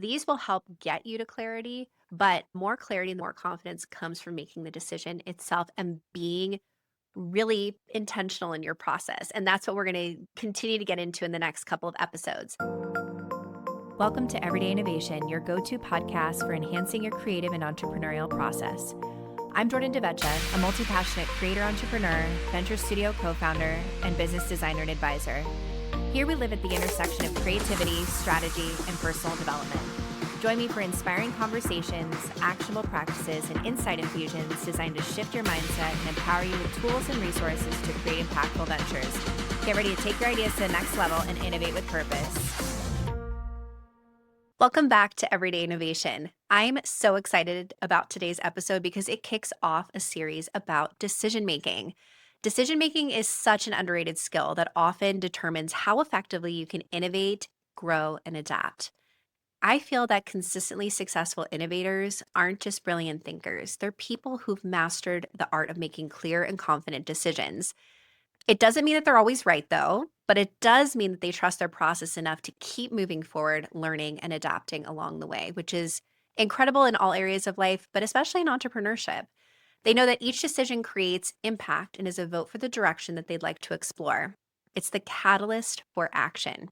These will help get you to clarity, but more clarity and more confidence comes from making the decision itself and being really intentional in your process. And that's what we're going to continue to get into in the next couple of episodes. Welcome to Everyday Innovation, your go-to podcast for enhancing your creative and entrepreneurial process. I'm Jordan DeVecchia, a multi-passionate creator entrepreneur, venture studio co-founder, and business designer and advisor. Here we live at the intersection of creativity, strategy, and personal development. Join me for inspiring conversations, actionable practices, and insight infusions designed to shift your mindset and empower you with tools and resources to create impactful ventures. Get ready to take your ideas to the next level and innovate with purpose. Welcome back to Everyday Innovation. I'm so excited about today's episode because it kicks off a series about decision making. Decision making is such an underrated skill that often determines how effectively you can innovate, grow, and adapt. I feel that consistently successful innovators aren't just brilliant thinkers, they're people who've mastered the art of making clear and confident decisions. It doesn't mean that they're always right, though, but it does mean that they trust their process enough to keep moving forward, learning, and adapting along the way, which is incredible in all areas of life, but especially in entrepreneurship. They know that each decision creates impact and is a vote for the direction that they'd like to explore. It's the catalyst for action.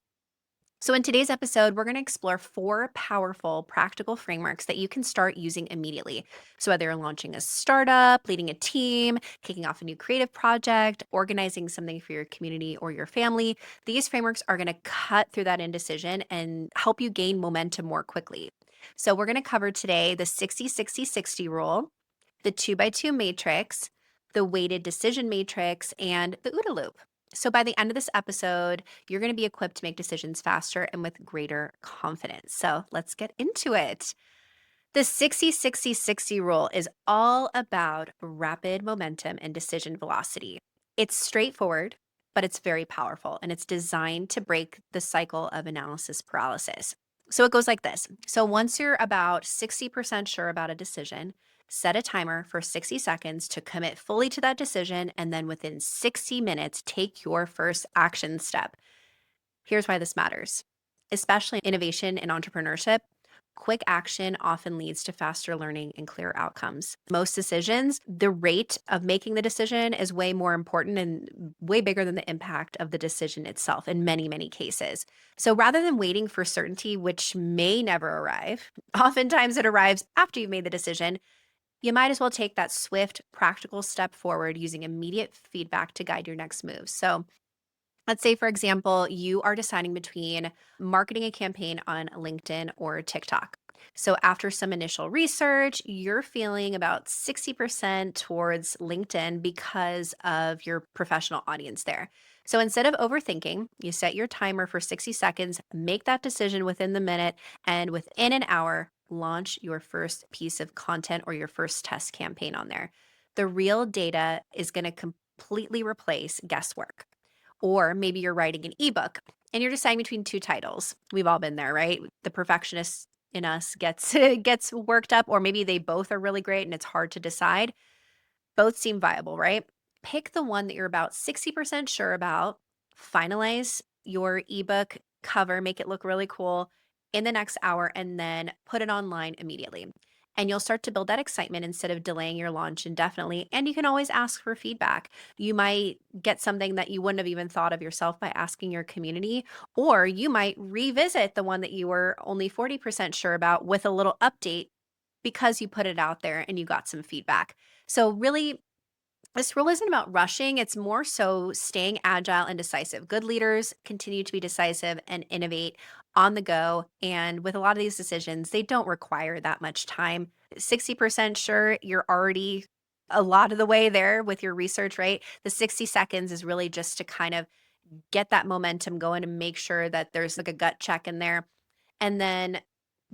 So, in today's episode, we're going to explore 4 powerful practical frameworks that you can start using immediately. So, whether you're launching a startup, leading a team, kicking off a new creative project, organizing something for your community or your family, these frameworks are going to cut through that indecision and help you gain momentum more quickly. So, we're going to cover today the 60-60-60 rule, the 2x2 matrix, the weighted decision matrix, and the OODA loop. So, by the end of this episode, you're going to be equipped to make decisions faster and with greater confidence. So let's get into it. The 60-60-60 rule is all about rapid momentum and decision velocity. It's straightforward, but it's very powerful, and it's designed to break the cycle of analysis paralysis. So it goes like this. So once you're about 60% sure about a decision, set a timer for 60 seconds to commit fully to that decision, and then within 60 minutes, take your first action step. Here's why this matters, especially in innovation and entrepreneurship. Quick action often leads to faster learning and clear outcomes. Most decisions, the rate of making the decision is way more important and way bigger than the impact of the decision itself in many, many cases. So rather than waiting for certainty, which may never arrive, oftentimes it arrives after you've made the decision, you might as well take that swift, practical step forward using immediate feedback to guide your next move. So let's say, for example, you are deciding between marketing a campaign on LinkedIn or TikTok. So, after some initial research, you're feeling about 60% towards LinkedIn because of your professional audience there. So, instead of overthinking, you set your timer for 60 seconds, make that decision within the minute, and within an hour, launch your first piece of content or your first test campaign on there. The real data is going to completely replace guesswork. Or maybe you're writing an ebook and you're deciding between 2 titles. We've all been there, right? The perfectionist in us gets gets worked up, or maybe they both are really great and it's hard to decide. Both seem viable, right? Pick the one that you're about 60% sure about, finalize your ebook cover, make it look really cool in the next hour, and then put it online immediately. And you'll start to build that excitement instead of delaying your launch indefinitely. And you can always ask for feedback. You might get something that you wouldn't have even thought of yourself by asking your community, or you might revisit the one that you were only 40% sure about with a little update because you put it out there and you got some feedback. So, really, this rule isn't about rushing. It's more so staying agile and decisive. Good leaders continue to be decisive and innovate on the go. And with a lot of these decisions, they don't require that much time. 60% sure you're already a lot of the way there with your research, right? The 60 seconds is really just to kind of get that momentum going and make sure that there's like a gut check in there. And then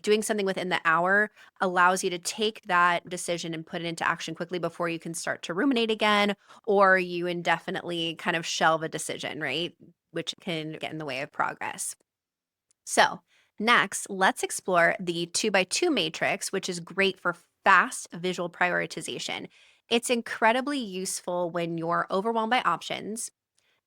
doing something within the hour allows you to take that decision and put it into action quickly before you can start to ruminate again, or you indefinitely kind of shelve a decision, right? Which can get in the way of progress. So, next, let's explore the 2x2 matrix, which is great for fast visual prioritization. It's incredibly useful when you're overwhelmed by options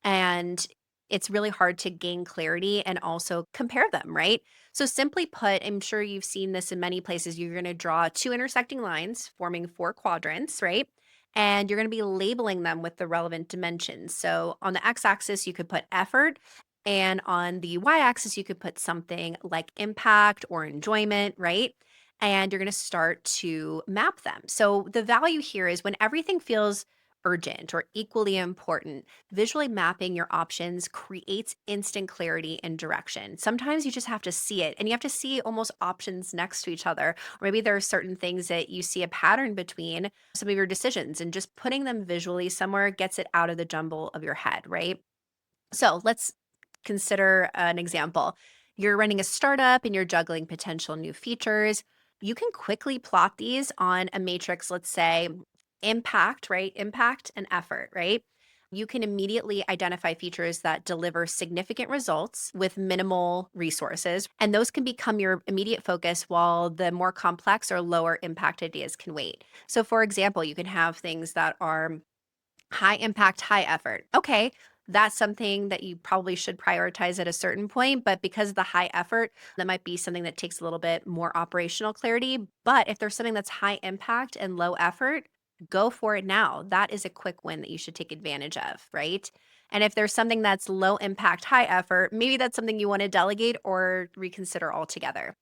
and it's really hard to gain clarity and also compare them, right? So, simply put, I'm sure you've seen this in many places. You're going to draw two intersecting lines forming four quadrants, right? And you're going to be labeling them with the relevant dimensions. So, on the x axis, you could put effort. And on the y axis, you could put something like impact or enjoyment, right? And you're going to start to map them. So, the value here is when everything feels urgent or equally important, visually mapping your options creates instant clarity and direction. Sometimes you just have to see it and you have to see almost options next to each other. Or maybe there are certain things that you see a pattern between some of your decisions, and just putting them visually somewhere gets it out of the jumble of your head, right? So let's consider an example. You're running a startup and you're juggling potential new features. You can quickly plot these on a matrix, let's say impact, right? Impact and effort, right? You can immediately identify features that deliver significant results with minimal resources, and those can become your immediate focus while the more complex or lower impact ideas can wait. So, for example, you can have things that are high impact, high effort. Okay, that's something that you probably should prioritize at a certain point, but because of the high effort, that might be something that takes a little bit more operational clarity. But if there's something that's high impact and low effort, go for it now. That is a quick win that you should take advantage of, right? And if there's something that's low impact, high effort, maybe that's something you want to delegate or reconsider altogether.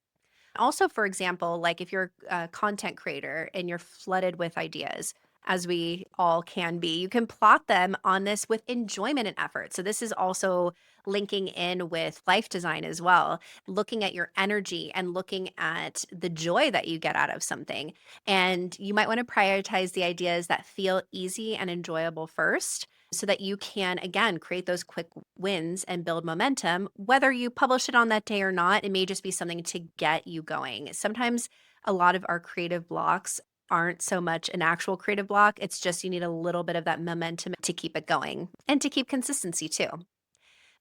Also, for example, like if you're a content creator and you're flooded with ideas, as we all can be, you can plot them on this with enjoyment and effort. So, this is also linking in with life design as well, looking at your energy and looking at the joy that you get out of something. And you might want to prioritize the ideas that feel easy and enjoyable first, so that you can, again, create those quick wins and build momentum. Whether you publish it on that day or not, it may just be something to get you going. Sometimes a lot of our creative blocks aren't so much an actual creative block. It's just you need a little bit of that momentum to keep it going and to keep consistency too.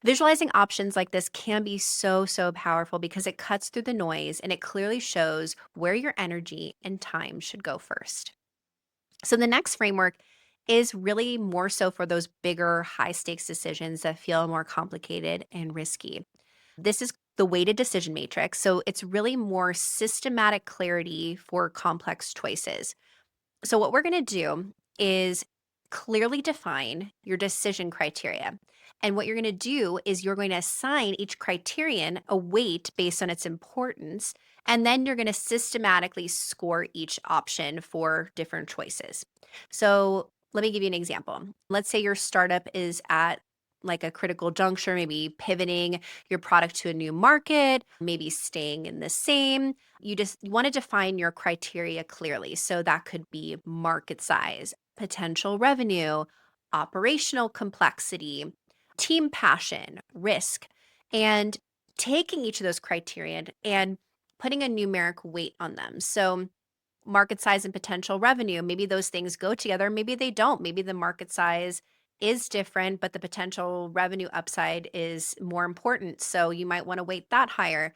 Visualizing options like this can be so, so powerful because it cuts through the noise and it clearly shows where your energy and time should go first. So the next framework is really more so for those bigger, high stakes decisions that feel more complicated and risky. This is the weighted decision matrix. So it's really more systematic clarity for complex choices. So, what we're going to do is clearly define your decision criteria. And what you're going to do is you're going to assign each criterion a weight based on its importance. And then you're going to systematically score each option for different choices. So, let me give you an example. Let's say your startup is at like a critical juncture, maybe pivoting your product to a new market, maybe staying in the same. You want to define your criteria clearly. So that could be market size, potential revenue, operational complexity, team passion, risk, and taking each of those criteria and putting a numeric weight on them. So market size and potential revenue, maybe those things go together, maybe they don't. Maybe the market size is different, but the potential revenue upside is more important. So you might want to weight that higher.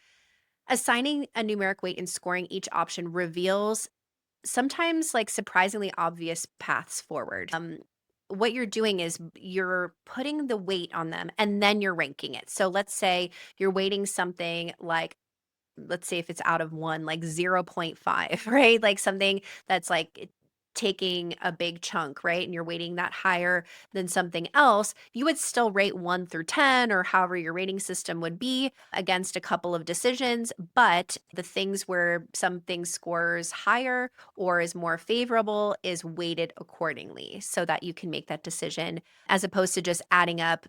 Assigning a numeric weight and scoring each option reveals sometimes like surprisingly obvious paths forward. What you're doing is you're putting the weight on them and then you're ranking it. So let's say you're weighting something like, let's say if it's out of 1, like zero point 0.5, right? Like something that's like taking a big chunk, right? And you're weighting that higher than something else, you would still rate 1 through 10 or however your rating system would be against a couple of decisions. But the things where something scores higher or is more favorable is weighted accordingly so that you can make that decision, as opposed to just adding up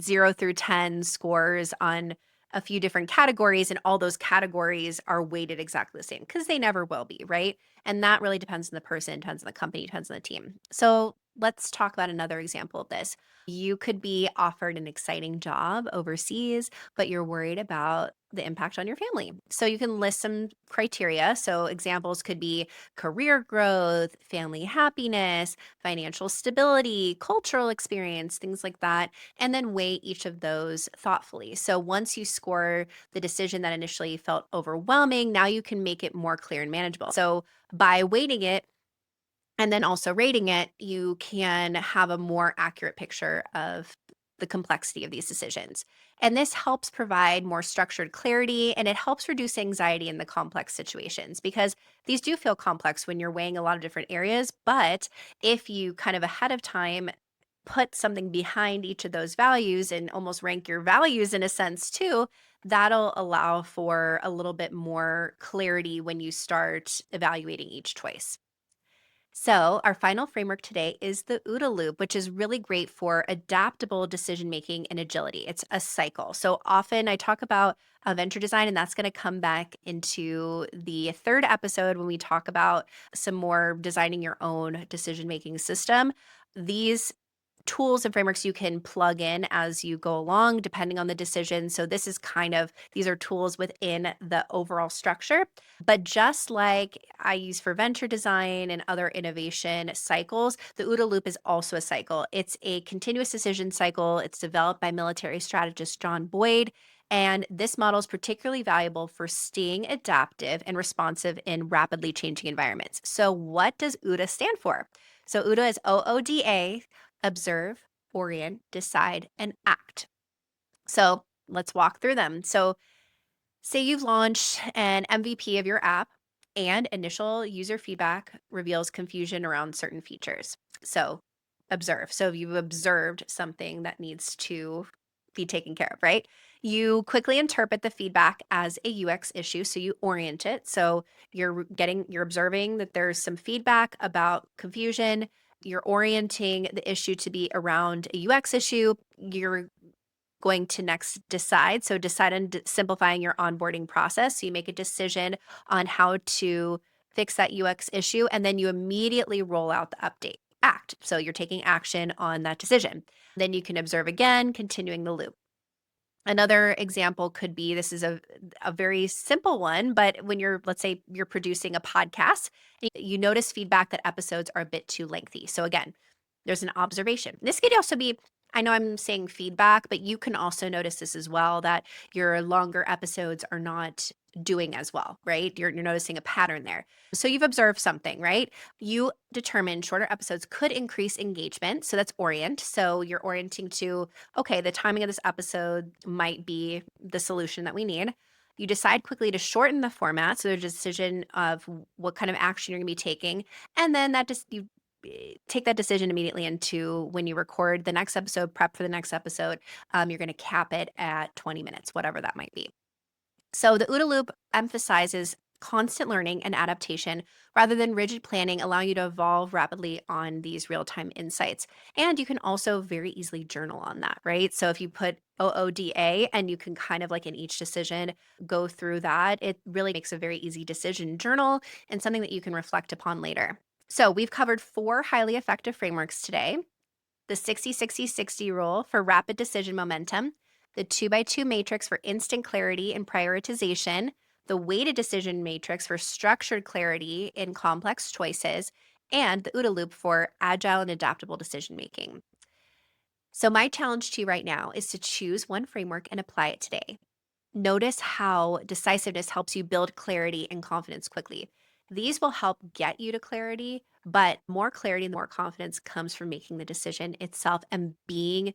0 through 10 scores on a few different categories, and all those categories are weighted exactly the same because they never will be, right? And that really depends on the person, depends on the company, depends on the team. So let's talk about another example of this. You could be offered an exciting job overseas, but you're worried about the impact on your family. So you can list some criteria. So examples could be career growth, family happiness, financial stability, cultural experience, things like that, and then weigh each of those thoughtfully. So once you score the decision that initially felt overwhelming, now you can make it more clear and manageable. So by weighting it and then also rating it, you can have a more accurate picture of the complexity of these decisions. And this helps provide more structured clarity and it helps reduce anxiety in the complex situations because these do feel complex when you're weighing a lot of different areas. But if you kind of ahead of time put something behind each of those values and almost rank your values in a sense too, that'll allow for a little bit more clarity when you start evaluating each choice. So, our final framework today is the OODA loop, which is really great for adaptable decision making and agility. It's a cycle. So, often I talk about venture design, and that's going to come back into the third episode when we talk about some more designing your own decision making system. These tools and frameworks you can plug in as you go along depending on the decision. So this is kind of these are tools within the overall structure. But just like I use for venture design and other innovation cycles, the OODA loop is also a cycle. It's a continuous decision cycle. It's developed by military strategist John Boyd. And this model is particularly valuable for staying adaptive and responsive in rapidly changing environments. So, what does OODA stand for? So, OODA is OODA: observe, orient, decide, and act. So let's walk through them. So, say you've launched an MVP of your app and initial user feedback reveals confusion around certain features. So, observe. So, you've observed something that needs to be taken care of, right? You quickly interpret the feedback as a UX issue. So, you orient it. So, you're observing that there's some feedback about confusion. You're orienting the issue to be around a UX issue. You're going to next decide. So decide on simplifying your onboarding process. So you make a decision on how to fix that UX issue, and then you immediately roll out the update. Act. So you're taking action on that decision. Then you can observe again, continuing the loop. Another example could be this is a very simple one, but when you're, let's say, you're producing a podcast, you notice feedback that episodes are a bit too lengthy. So, again, there's an observation. This could also be, I know I'm saying feedback, but you can also notice this as well that your longer episodes are not doing as well, right? You're noticing a pattern there. So, you've observed something, right? You determine shorter episodes could increase engagement. So, that's orient. So, you're orienting to, okay, the timing of this episode might be the solution that we need. You decide quickly to shorten the format. So there's a decision of what kind of action you're going to be taking. And then that just, you take that decision immediately into when you record the next episode, prep for the next episode. You're going to cap it at 20 minutes, whatever that might be. So the OODA loop emphasizes constant learning and adaptation rather than rigid planning, allowing you to evolve rapidly on these real time insights. And you can also very easily journal on that, right? So if you put OODA and you can kind of like in each decision go through that, it really makes a very easy decision journal and something that you can reflect upon later. So we've covered 4 highly effective frameworks today: the 60-60-60 rule for rapid decision momentum, the 2x2 matrix for instant clarity and prioritization, the weighted decision matrix for structured clarity in complex choices, and the OODA loop for agile and adaptable decision making. So, my challenge to you right now is to choose one framework and apply it today. Notice how decisiveness helps you build clarity and confidence quickly. These will help get you to clarity, but more clarity and more confidence comes from making the decision itself and being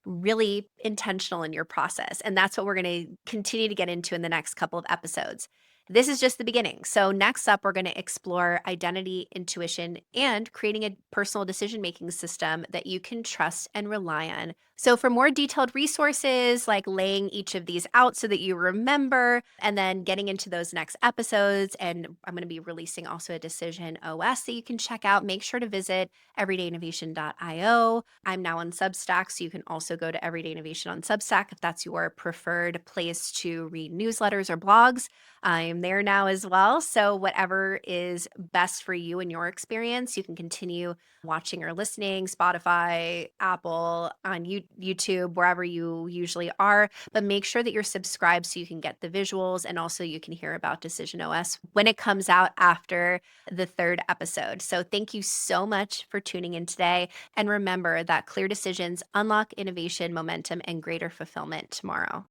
really intentional in your process. And that's what we're going to continue to get into in the next couple of episodes. This is just the beginning. So, next up, we're going to explore identity, intuition, and creating a personal decision making system that you can trust and rely on. So, for more detailed resources, like laying each of these out so that you remember, and then getting into those next episodes, and I'm going to be releasing also a decision OS that you can check out, make sure to visit everydayinnovation.io. I'm now on Substack, so you can also go to Everyday Innovation on Substack if that's your preferred place to read newsletters or blogs. I am there now as well. So, whatever is best for you and your experience, you can continue watching or listening, Spotify, Apple, on YouTube, wherever you usually are. But make sure that you're subscribed so you can get the visuals and also you can hear about Decision OS when it comes out after the third episode. So, thank you so much for tuning in today. And remember that clear decisions unlock innovation, momentum, and greater fulfillment tomorrow.